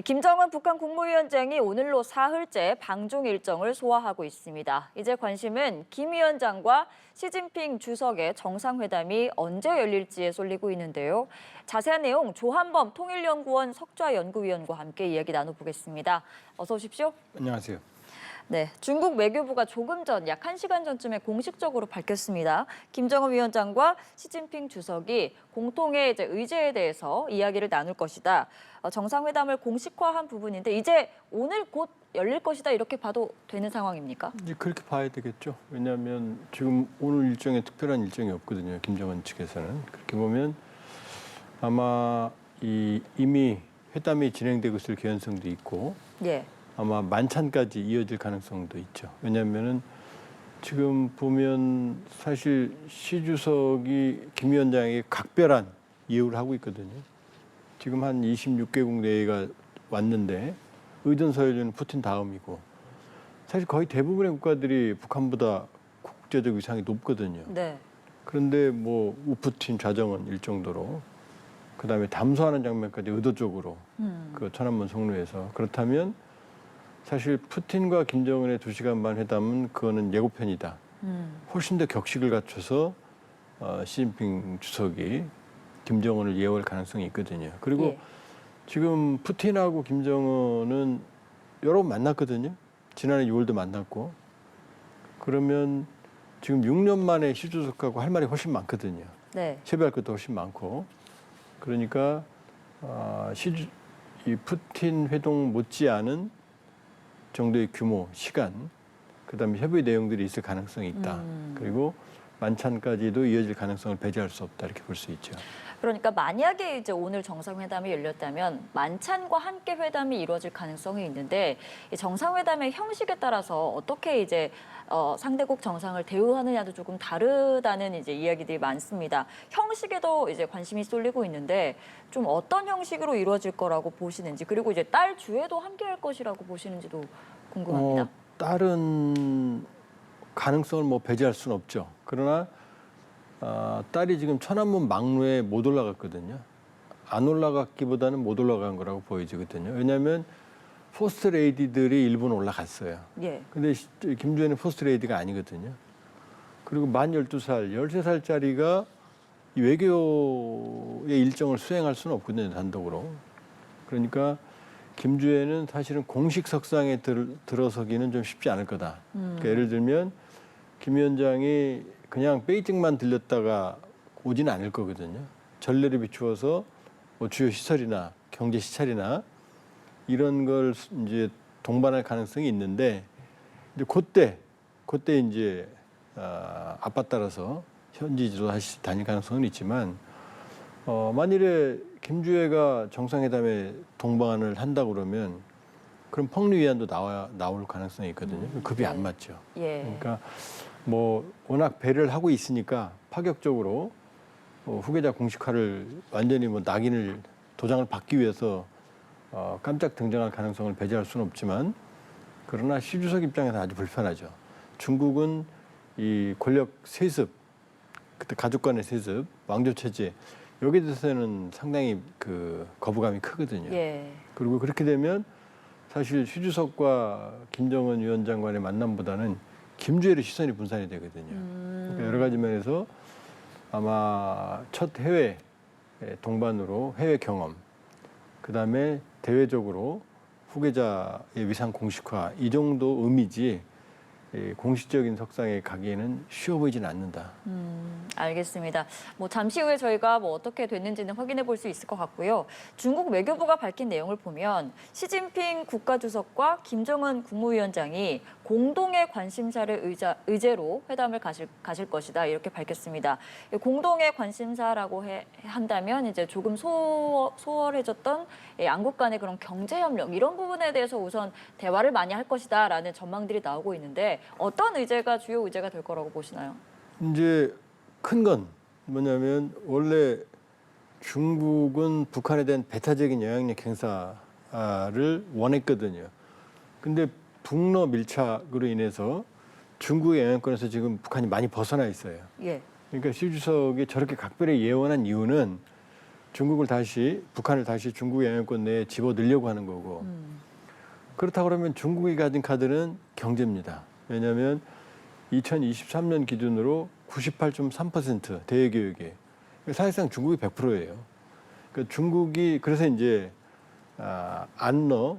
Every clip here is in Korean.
김정은 북한 국무위원장이 오늘로 사흘째 방중 일정을 소화하고 있습니다. 이제 관심은 김 위원장과 시진핑 주석의 정상회담이 언제 열릴지에 쏠리고 있는데요. 자세한 내용 조한범 통일연구원 석좌연구위원과 함께 이야기 나눠보겠습니다. 어서 오십시오. 안녕하세요. 네, 중국 외교부가 조금 전, 약 1시간 전쯤에 공식적으로 밝혔습니다. 김정은 위원장과 시진핑 주석이 공통의 의제에 대해서 이야기를 나눌 것이다. 정상회담을 공식화한 부분인데 이제 오늘 곧 열릴 것이다 이렇게 봐도 되는 상황입니까? 이제 그렇게 봐야 되겠죠. 왜냐하면 지금 오늘 일정에 특별한 일정이 없거든요. 김정은 측에서는. 그렇게 보면 아마 이미 회담이 진행되고 있을 개연성도 있고 예. 아마 만찬까지 이어질 가능성도 있죠. 왜냐하면은 지금 보면 사실 시 주석이 김 위원장에게 각별한 예우를 하고 있거든요. 지금 한 26개국 내외가 왔는데 의전서열로는 푸틴 다음이고 사실 거의 대부분의 국가들이 북한보다 국제적 위상이 높거든요. 네. 그런데 뭐 우푸틴 좌정은 일정도로 그다음에 담소하는 장면까지 의도적으로 그 천안문 성로에서 그렇다면 사실 푸틴과 김정은의 2시간 반 회담은 그거는 예고편이다. 훨씬 더 격식을 갖춰서 시진핑 주석이 김정은을 예우할 가능성이 있거든요. 그리고 예. 지금 푸틴하고 김정은은 여러 번 만났거든요. 지난해 6월도 만났고. 그러면 지금 6년 만에 시 주석하고 할 말이 훨씬 많거든요. 네. 협의할 것도 훨씬 많고. 그러니까 이 푸틴 회동 못지않은 정도의 규모, 시간, 그다음에 협의 내용들이 있을 가능성이 있다. 그리고 만찬까지도 이어질 가능성을 배제할 수 없다 이렇게 볼 수 있죠. 그러니까 만약에 이제 오늘 정상회담이 열렸다면 만찬과 함께 회담이 이루어질 가능성이 있는데 이 정상회담의 형식에 따라서 어떻게 이제 상대국 정상을 대우하느냐도 조금 다르다는 이제 이야기들이 많습니다. 형식에도 이제 관심이 쏠리고 있는데 좀 어떤 형식으로 이루어질 거라고 보시는지 그리고 이제 딸 주에도 함께할 것이라고 보시는지도 궁금합니다. 다른 가능성을 뭐 배제할 수는 없죠. 그러나 딸이 지금 천안문 막루에 못 올라갔거든요. 안 올라갔기보다는 못 올라간 거라고 보여지거든요. 왜냐하면 포스트 레이디들이 일본 올라갔어요. 예. 근데 김주현은 포스트 레이디가 아니거든요. 그리고 만 12살, 13살짜리가 이 외교의 일정을 수행할 수는 없거든요, 단독으로. 그러니까 김주현은 사실은 공식 석상에 들어서기는 좀 쉽지 않을 거다. 그러니까 예를 들면 김 위원장이 그냥 베이징만 들렸다가 오지는 않을 거거든요. 전례를 비추어서 뭐 주요 시설이나 경제 시찰이나 이런 걸 이제 동반할 가능성이 있는데 이제 그때 이제 아빠 따라서 현지 지도 다시 다닐 가능성은 있지만 만일에 김주혜가 정상회담에 동반을 한다 그러면 그럼 펑리 위안도 나올 가능성이 있거든요. 급이 안 맞죠. 예. 그러니까 뭐 워낙 배려를 하고 있으니까 파격적으로 후계자 공식화를 완전히 뭐 낙인을 도장을 받기 위해서 깜짝 등장할 가능성을 배제할 수는 없지만 그러나 시 주석 입장에서 아주 불편하죠. 중국은 이 권력 세습, 그때 가족 간의 세습, 왕조 체제 여기에 대해서는 상당히 그 거부감이 크거든요. 예. 그리고 그렇게 되면 사실 시 주석과 김정은 위원장 간의 만남보다는 김주혜의 시선이 분산이 되거든요. 그러니까 여러 가지 면에서 아마 첫 해외 동반으로 해외 경험, 그다음에 대외적으로 후계자의 위상 공식화 이 정도 의미지 공식적인 석상에 가기에는 쉬워 보이지는 않는다. 알겠습니다. 뭐 잠시 후에 저희가 뭐 어떻게 됐는지는 확인해 볼 수 있을 것 같고요. 중국 외교부가 밝힌 내용을 보면 시진핑 국가주석과 김정은 국무위원장이 공동의 관심사를 의제로 회담을 가실 것이다 이렇게 밝혔습니다. 공동의 관심사라고 한다면 이제 조금 소홀해졌던 양국 간의 그런 경제 협력 이런 부분에 대해서 우선 대화를 많이 할 것이다라는 전망들이 나오고 있는데 어떤 의제가 주요 의제가 될 거라고 보시나요? 이제 큰 건 뭐냐면 원래 중국은 북한에 대한 배타적인 영향력 행사를 원했거든요. 근데 북러 밀착으로 인해서 중국의 영향권에서 지금 북한이 많이 벗어나 있어요. 예. 그러니까 시 주석이 저렇게 각별히 예언한 이유는 중국을 다시 북한을 다시 중국의 영향권 내에 집어 넣으려고 하는 거고 그렇다 그러면 중국이 가진 카드는 경제입니다. 왜냐하면 2023년 기준으로 98.3% 대외교역이 사실상 중국이 100%예요. 그러니까 중국이 그래서 이제 안러,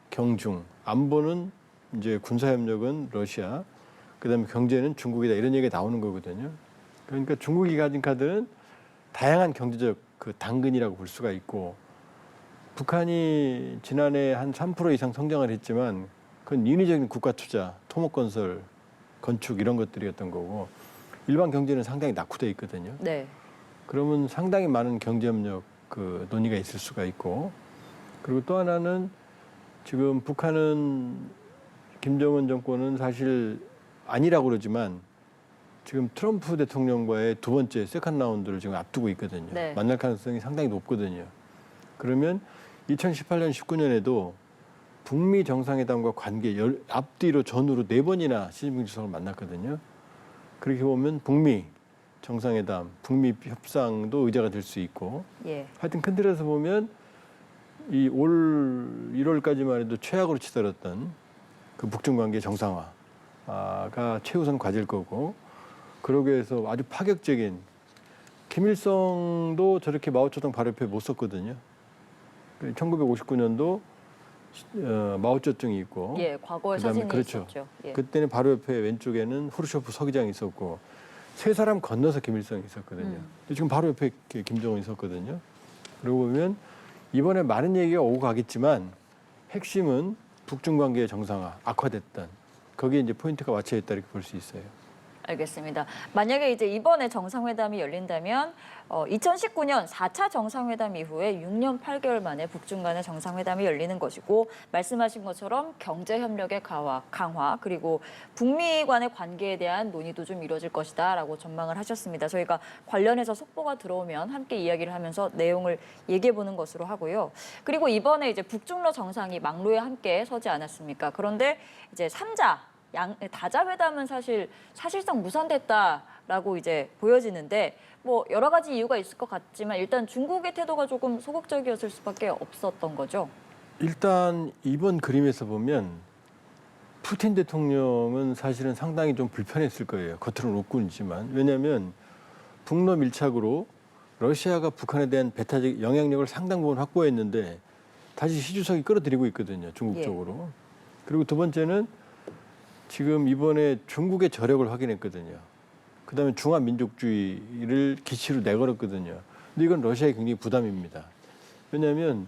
경중, 안보는 이제 군사협력은 러시아, 그다음에 경제는 중국이다 이런 얘기가 나오는 거거든요. 그러니까 중국이 가진 카드는 다양한 경제적 그 당근이라고 볼 수가 있고 북한이 지난해 한 3% 이상 성장을 했지만 그건 인위적인 국가 투자, 토목건설, 건축 이런 것들이었던 거고 일반 경제는 상당히 낙후돼 있거든요. 네. 그러면 상당히 많은 경제협력 그 논의가 있을 수가 있고 그리고 또 하나는 지금 북한은 김정은 정권은 사실 아니라고 그러지만 지금 트럼프 대통령과의 두 번째 세컨드 라운드를 지금 앞두고 있거든요. 네. 만날 가능성이 상당히 높거든요. 그러면 2018년, 19년에도 북미 정상회담과 관계 앞뒤로 전후로 4번이나 시진핑 주석을 만났거든요. 그렇게 보면 북미 정상회담, 북미 협상도 의제가 될 수 있고 예. 하여튼 큰 틀에서 보면 이 올 1월까지만 해도 최악으로 치달았던 그 북중 관계 정상화가 최우선 과제일 거고 그러기 위해서 아주 파격적인 김일성도 저렇게 마오쩌둥 바로 옆에 못 섰거든요. 1959년도 마오쩌둥이 있고 예, 과거의 그다음에 사진이 그렇죠. 있었죠. 예. 그때는 바로 옆에 왼쪽에는 후르쇼프 서기장이 있었고 세 사람 건너서 김일성이 있었거든요. 근데 지금 바로 옆에 김정은이 있었거든요. 그러고 보면 이번에 많은 얘기가 오고 가겠지만 핵심은 북중 관계의 정상화, 악화됐던 거기에 이제 포인트가 맞춰 있다 이렇게 볼 수 있어요. 알겠습니다. 만약에 이제 이번에 정상회담이 열린다면 2019년 4차 정상회담 이후에 6년 8개월 만에 북중 간의 정상회담이 열리는 것이고 말씀하신 것처럼 경제협력의 강화 그리고 북미 간의 관계에 대한 논의도 좀 이루어질 것이다라고 전망을 하셨습니다. 저희가 관련해서 속보가 들어오면 함께 이야기를 하면서 내용을 얘기해 보는 것으로 하고요. 그리고 이번에 이제 북중러 정상이 막루에 함께 서지 않았습니까? 그런데 이제 3자 다자 회담은 사실상 무산됐다라고 이제 보여지는데 뭐 여러 가지 이유가 있을 것 같지만 일단 중국의 태도가 조금 소극적이었을 수밖에 없었던 거죠. 일단 이번 그림에서 보면 푸틴 대통령은 사실은 상당히 좀 불편했을 거예요. 겉으로는 웃고 있지만 왜냐하면 북러 밀착으로 러시아가 북한에 대한 배타적 영향력을 상당 부분 확보했는데 다시 시주석이 끌어들이고 있거든요. 중국 예. 쪽으로. 그리고 두 번째는 지금 이번에 중국의 저력을 확인했거든요. 그다음에 중화민족주의를 기치로 내걸었거든요. 근데 이건 러시아에 굉장히 부담입니다. 왜냐하면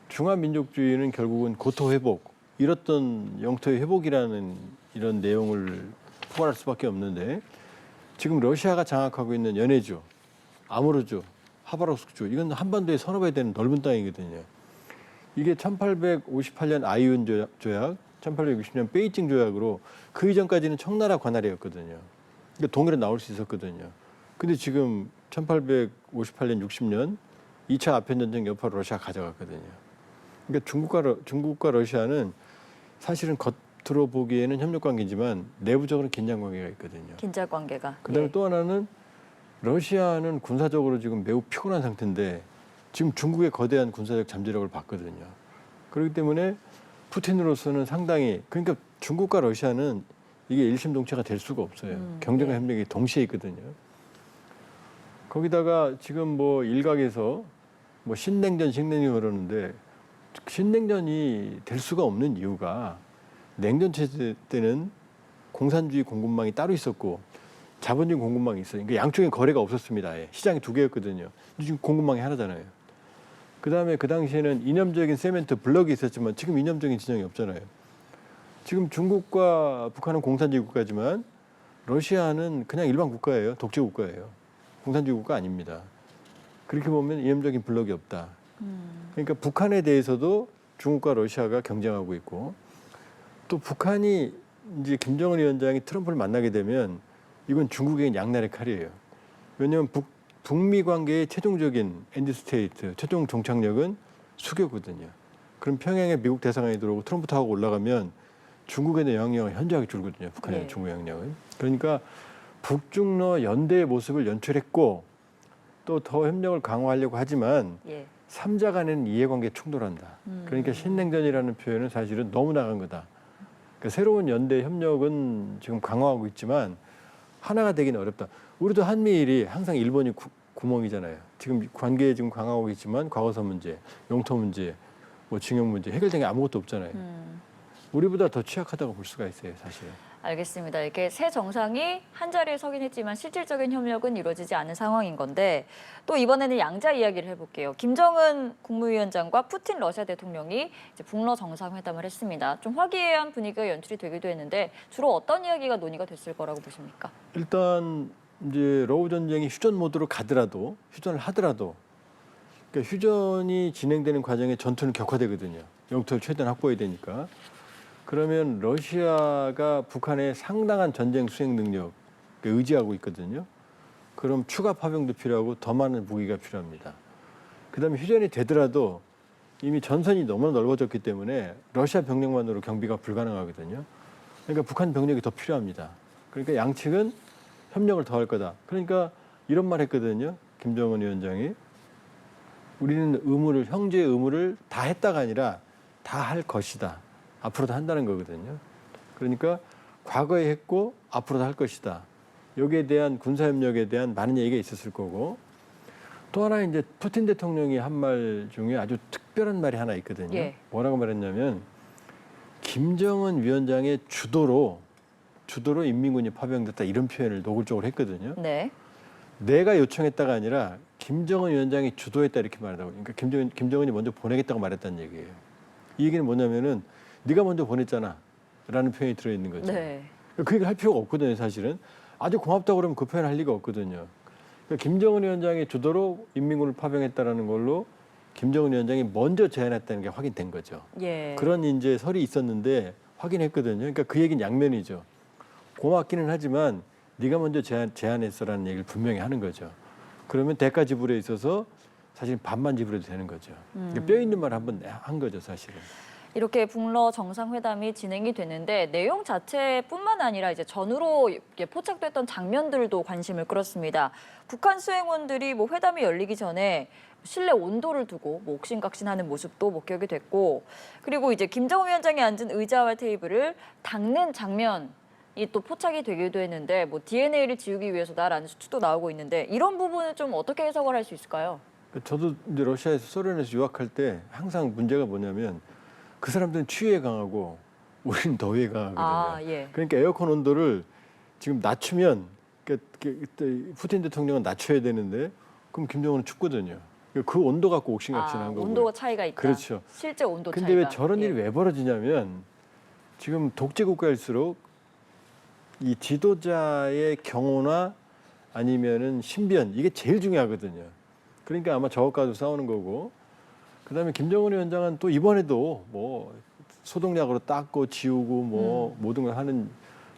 중화민족주의는 결국은 고토 회복, 잃었던 영토의 회복이라는 이런 내용을 포괄할 수밖에 없는데 지금 러시아가 장악하고 있는 연해주, 아무르주, 하바rov스크주 이건 한반도에 서너배 되는 넓은 땅이거든요. 이게 1858년 아이온 조약 1860년 베이징 조약으로 그 이전까지는 청나라 관할이었거든요. 그러니까 동일에 나올 수 있었거든요. 근데 지금 1858년 60년 2차 아편전쟁 여파로 러시아가 가져갔거든요. 그러니까 중국과 러시아는 사실은 겉으로 보기에는 협력 관계지만 내부적으로는 긴장 관계가 있거든요. 긴장 관계가. 그다음에 예. 또 하나는 러시아는 군사적으로 지금 매우 피곤한 상태인데 지금 중국의 거대한 군사적 잠재력을 받거든요. 그렇기 때문에 푸틴으로서는 상당히 그러니까 중국과 러시아는 이게 일심동체가 될 수가 없어요. 경쟁과 네. 협력이 동시에 있거든요. 거기다가 지금 뭐 일각에서 뭐 신냉전, 식냉전 그러는데 신냉전이 될 수가 없는 이유가 냉전 체제 때는 공산주의 공급망이 따로 있었고 자본주의 공급망이 있어요. 그러니까 양쪽에 거래가 없었습니다. 아예. 시장이 두 개였거든요. 지금 공급망이 하나잖아요. 그다음에 그 당시에는 이념적인 세멘트 블럭이 있었지만 지금 이념적인 진영이 없잖아요. 지금 중국과 북한은 공산주의 국가지만 러시아는 그냥 일반 국가예요. 독재 국가예요. 공산주의 국가 아닙니다. 그렇게 보면 이념적인 블럭이 없다. 그러니까 북한에 대해서도 중국과 러시아가 경쟁하고 있고 또 북한이 이제 김정은 위원장이 트럼프를 만나게 되면 이건 중국의 양날의 칼이에요. 왜냐하면 북미 관계의 최종적인 엔드 스테이트, 최종 종착역은 수교거든요. 그럼 평양에 미국 대사관이 들어오고 트럼프 타고 올라가면 중국에 대한 영향력은 현저하게 줄거든요. 북한에 대한 네. 중국 영향력은. 그러니까 북중러 연대의 모습을 연출했고 또 더 협력을 강화하려고 하지만 예. 3자 간에는 이해관계 충돌한다. 그러니까 신냉전이라는 표현은 사실은 너무 나간 거다. 그러니까 새로운 연대 협력은 지금 강화하고 있지만 하나가 되기는 어렵다. 우리도 한미일이 항상 일본이 구멍이잖아요. 지금 관계 지금 강화하고 있지만 과거사 문제, 영토 문제, 뭐 징용 문제 해결된 게 아무것도 없잖아요. 우리보다 더 취약하다고 볼 수가 있어요, 사실은. 알겠습니다. 이렇게 새 정상이 한 자리에 서긴 했지만 실질적인 협력은 이루어지지 않은 상황인 건데 또 이번에는 양자 이야기를 해볼게요. 김정은 국무위원장과 푸틴 러시아 대통령이 이제 북러 정상회담을 했습니다. 좀 화기애애한 분위기가 연출이 되기도 했는데 주로 어떤 이야기가 논의가 됐을 거라고 보십니까? 일단 이제 러우 전쟁이 휴전 모드로 가더라도 휴전을 하더라도 그러니까 휴전이 진행되는 과정에 전투는 격화되거든요. 영토를 최대한 확보해야 되니까. 그러면 러시아가 북한의 상당한 전쟁 수행 능력을 의지하고 있거든요. 그럼 추가 파병도 필요하고 더 많은 무기가 필요합니다. 그다음에 휴전이 되더라도 이미 전선이 너무 넓어졌기 때문에 러시아 병력만으로 경비가 불가능하거든요. 그러니까 북한 병력이 더 필요합니다. 그러니까 양측은 협력을 더 할 거다. 그러니까 이런 말 했거든요. 김정은 위원장이. 우리는 형제의 의무를 다 했다가 아니라 다 할 것이다. 앞으로도 한다는 거거든요. 그러니까 과거에 했고 앞으로도 할 것이다. 여기에 대한 군사협력에 대한 많은 얘기가 있었을 거고 또 하나 이제 푸틴 대통령이 한 말 중에 아주 특별한 말이 하나 있거든요. 예. 뭐라고 말했냐면 김정은 위원장의 주도로 인민군이 파병됐다 이런 표현을 노골적으로 했거든요. 네. 내가 요청했다가 아니라 김정은 위원장이 주도했다 이렇게 말하다고. 그러니까 김정은이 먼저 보내겠다고 말했다는 얘기예요. 이 얘기는 뭐냐면은 네가 먼저 보냈잖아 라는 표현이 들어있는 거죠. 네. 그 얘기를 할 필요가 없거든요. 사실은. 아주 고맙다고 그러면 그 표현 할 리가 없거든요. 그러니까 김정은 위원장의 주도로 인민군을 파병했다라는 걸로 김정은 위원장이 먼저 제안했다는 게 확인된 거죠. 예. 그런 이제 설이 있었는데 확인했거든요. 그러니까 그 얘기는 양면이죠. 고맙기는 하지만 네가 먼저 제안했어라는 얘기를 분명히 하는 거죠. 그러면 대가 지불에 있어서 사실 반만 지불해도 되는 거죠. 그러니까 뼈 있는 말 한번 한 거죠, 사실은. 이렇게 북러 정상회담이 진행이 됐는데 내용 자체뿐만 아니라 이제 전후로 이렇게 포착됐던 장면들도 관심을 끌었습니다. 북한 수행원들이 뭐 회담이 열리기 전에 실내 온도를 두고 뭐 옥신각신하는 모습도 목격이 됐고, 그리고 이제 김정은 위원장이 앉은 의자와 테이블을 닦는 장면이 또 포착이 되기도 했는데 뭐 DNA를 지우기 위해서다라는 수치도 나오고 있는데 이런 부분은 좀 어떻게 해석을 할 수 있을까요? 저도 이제 러시아에서 소련에서 유학할 때 항상 문제가 뭐냐면 그 사람들은 추위에 강하고 우리는 더위에 강하거든요. 아, 예. 그러니까 에어컨 온도를 지금 낮추면 푸틴 대통령은 낮춰야 되는데 그럼 김정은은 춥거든요. 그 온도 갖고 옥신각신한 거고. 온도가 차이가 있다. 그렇죠. 실제 온도 근데 차이가. 왜 저런 일이 왜 벌어지냐면 지금 독재 국가일수록 이 지도자의 경호나 아니면은 신변 이게 제일 중요하거든요. 그러니까 아마 저것과도 싸우는 거고. 그다음에 김정은 위원장은 또 이번에도 뭐 소독약으로 닦고 지우고 뭐 모든 걸 하는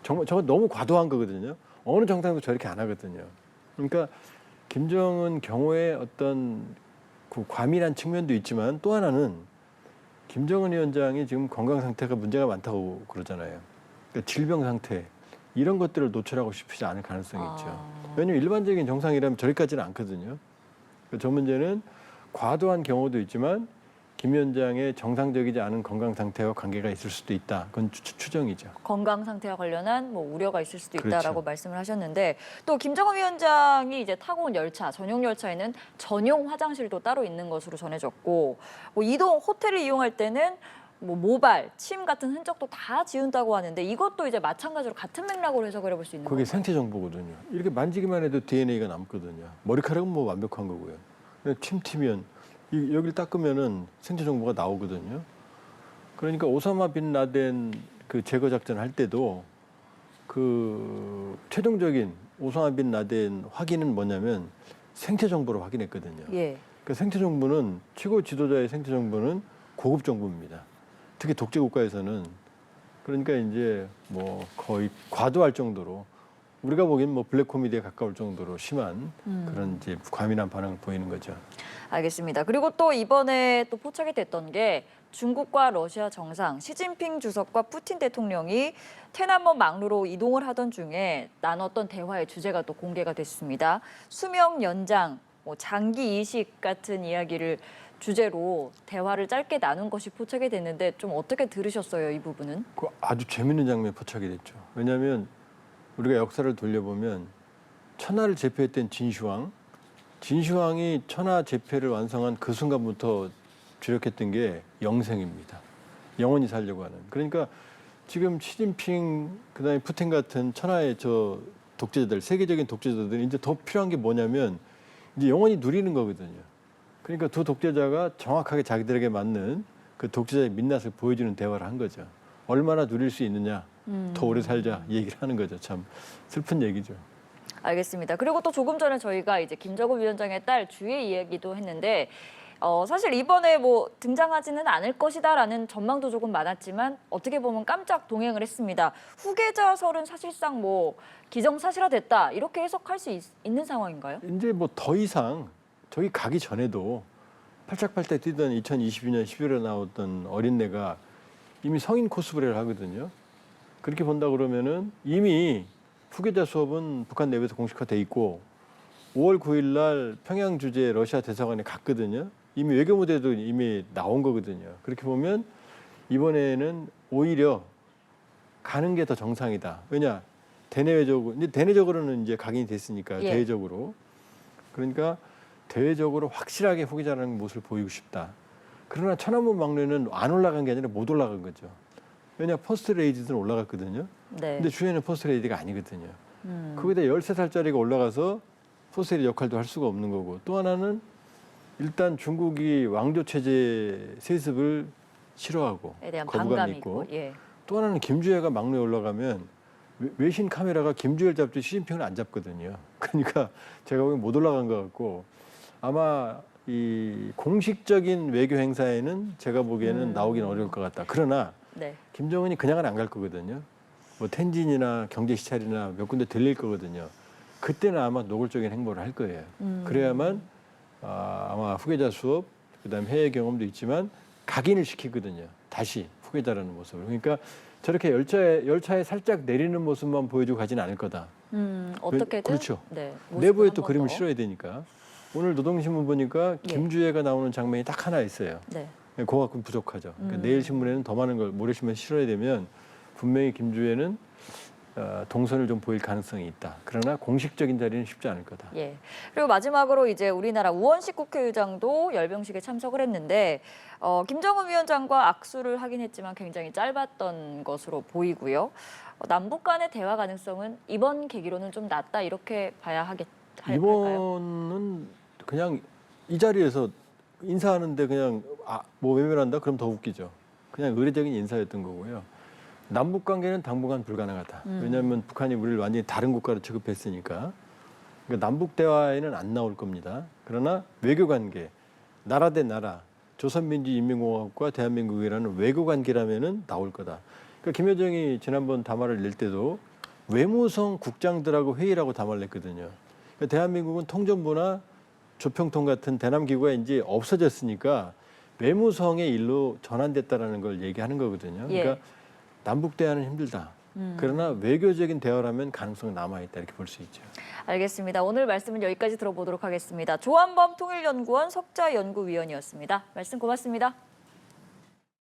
정말 저거 너무 과도한 거거든요. 어느 정당도 저렇게 안 하거든요. 그러니까 김정은 경호의 어떤 그 과민한 측면도 있지만 또 하나는 김정은 위원장이 지금 건강 상태가 문제가 많다고 그러잖아요. 그러니까 질병 상태 이런 것들을 노출하고 싶지 않을 가능성이 있죠. 왜냐하면 일반적인 정상이라면 저리까지는 않거든요. 저 문제는 과도한 경우도 있지만 김 위원장의 정상적이지 않은 건강 상태와 관계가 있을 수도 있다. 그건 추정이죠. 건강 상태와 관련한 뭐 우려가 있을 수도 그렇죠. 있다라고 말씀을 하셨는데 또 김정은 위원장이 이제 타고 온 열차, 전용 열차에는 전용 화장실도 따로 있는 것으로 전해졌고 뭐 이동 호텔을 이용할 때는 뭐 모발, 침 같은 흔적도 다 지운다고 하는데 이것도 이제 마찬가지로 같은 맥락으로 해석을 해볼 수 있는 그게 건가요? 생체 정보거든요. 이렇게 만지기만 해도 DNA가 남거든요. 머리카락은 뭐 완벽한 거고요. 침 튀면 여기를 닦으면은 생체 정보가 나오거든요. 그러니까 오사마 빈 라덴 그 제거 작전 할 때도 그 최종적인 오사마 빈 라덴 확인은 뭐냐면 생체 정보로 확인했거든요. 예. 그 생체 정보는 최고 지도자의 생체 정보는 고급 정보입니다. 특히 독재 국가에서는 그러니까 이제 뭐 거의 과도할 정도로 우리가 보기엔 뭐 블랙 코미디에 가까울 정도로 심한 그런 이제 과민한 반응을 보이는 거죠. 알겠습니다. 그리고 또 이번에 또 포착이 됐던 게 중국과 러시아 정상 시진핑 주석과 푸틴 대통령이 테난먼 망루로 이동을 하던 중에 나눴던 대화의 주제가 또 공개가 됐습니다. 수명 연장, 뭐 장기 이식 같은 이야기를 주제로 대화를 짧게 나눈 것이 포착이 됐는데 좀 어떻게 들으셨어요, 이 부분은? 그 아주 재밌는 장면이 포착이 됐죠. 왜냐하면 우리가 역사를 돌려보면 천하를 제패했던 진시황이 천하 제패를 완성한 그 순간부터 주력했던 게 영생입니다. 영원히 살려고 하는. 그러니까 지금 시진핑 그다음에 푸틴 같은 천하의 저 독재자들, 세계적인 독재자들이 이제 더 필요한 게 뭐냐면 이제 영원히 누리는 거거든요. 그러니까 두 독재자가 정확하게 자기들에게 맞는 그 독재자의 민낯을 보여주는 대화를 한 거죠. 얼마나 누릴 수 있느냐, 더 오래 살자 이 얘기를 하는 거죠. 참 슬픈 얘기죠. 알겠습니다. 그리고 또 조금 전에 저희가 이제 김정은 위원장의 딸 주의 이야기도 했는데 사실 이번에 뭐 등장하지는 않을 것이다라는 전망도 조금 많았지만 어떻게 보면 깜짝 동행을 했습니다. 후계자설은 사실상 뭐 기정사실화됐다 이렇게 해석할 수 있는 상황인가요? 이제 뭐 더 이상 저기 가기 전에도 팔짝팔짝 뛰던 2022년 11월에 나왔던 어린애가 이미 성인 코스프레를 하거든요. 그렇게 본다 그러면은 이미 후계자 수업은 북한 내부에서 공식화돼 있고 5월 9일 날 평양 주재 러시아 대사관에 갔거든요. 이미 외교 무대도 이미 나온 거거든요. 그렇게 보면 이번에는 오히려 가는 게 더 정상이다. 왜냐? 대내적으로는 이제 각인이 됐으니까 예. 대외적으로. 그러니까 대외적으로 확실하게 후계자라는 모습을 보이고 싶다. 그러나 천안문 막내는 안 올라간 게 아니라 못 올라간 거죠. 왜냐? 퍼스트 레이디들은 올라갔거든요. 네. 근데 주연은 퍼스트 레이디가 아니거든요. 거기다 13살짜리가 올라가서 퍼스트 레이디 역할도 할 수가 없는 거고 또 하나는 일단 중국이 왕조 체제 세습을 싫어하고 에 대한 거부감이 반감이 있고 있고. 예. 또 하나는 김주애가 막내에 올라가면 외신 카메라가 김주애를 잡지 시진핑을 안 잡거든요. 그러니까 제가 보기엔 못 올라간 것 같고 아마 이 공식적인 외교 행사에는 제가 보기에는 나오긴 어려울 것 같다. 그러나 네. 김정은이 그냥은 안 갈 거거든요. 뭐 텐진이나 경제 시찰이나 몇 군데 들릴 거거든요. 그때는 아마 노골적인 행보를 할 거예요. 그래야만 아마 후계자 수업, 그다음 해외 경험도 있지만 각인을 시키거든요. 다시 후계자라는 모습을. 그러니까 저렇게 열차에 살짝 내리는 모습만 보여주고 가지는 않을 거다. 어떻게든 그렇죠. 네, 내부에 모습을 또 한번 그림을 더. 실어야 되니까. 오늘 노동신문 보니까 예. 김주애가 나오는 장면이 딱 하나 있어요. 네. 그거만큼 부족하죠. 그러니까 내일 신문에는 더 많은 걸 모레신문에 실어야 되면 분명히 김주애는 동선을 좀 보일 가능성이 있다. 그러나 공식적인 자리는 쉽지 않을 거다. 예. 그리고 마지막으로 이제 우리나라 우원식 국회의장도 열병식에 참석을 했는데 김정은 위원장과 악수를 하긴 했지만 굉장히 짧았던 것으로 보이고요. 남북 간의 대화 가능성은 이번 계기로는 좀 낮다 이렇게 봐야 할까요? 이번은 그냥 이 자리에서 인사하는데 그냥 뭐 외면한다? 그럼 더 웃기죠. 그냥 의례적인 인사였던 거고요. 남북 관계는 당분간 불가능하다. 왜냐하면 북한이 우리를 완전히 다른 국가로 취급했으니까. 그러니까 남북 대화에는 안 나올 겁니다. 그러나 외교 관계, 나라 대 나라, 조선민주인민공화국과 대한민국이라는 외교 관계라면은 나올 거다. 그러니까 김여정이 지난번 담화를 낼 때도 외무성 국장들하고 회의를 하고 담화를 냈거든요. 그러니까 대한민국은 통전부나 조평통 같은 대남 기구가 이제 없어졌으니까 외무성의 일로 전환됐다라는 걸 얘기하는 거거든요. 예. 그러니까 남북 대화는 힘들다. 그러나 외교적인 대화라면 가능성은 남아있다 이렇게 볼 수 있죠. 알겠습니다. 오늘 말씀은 여기까지 들어보도록 하겠습니다. 조한범 통일연구원 석자연구위원이었습니다. 말씀 고맙습니다.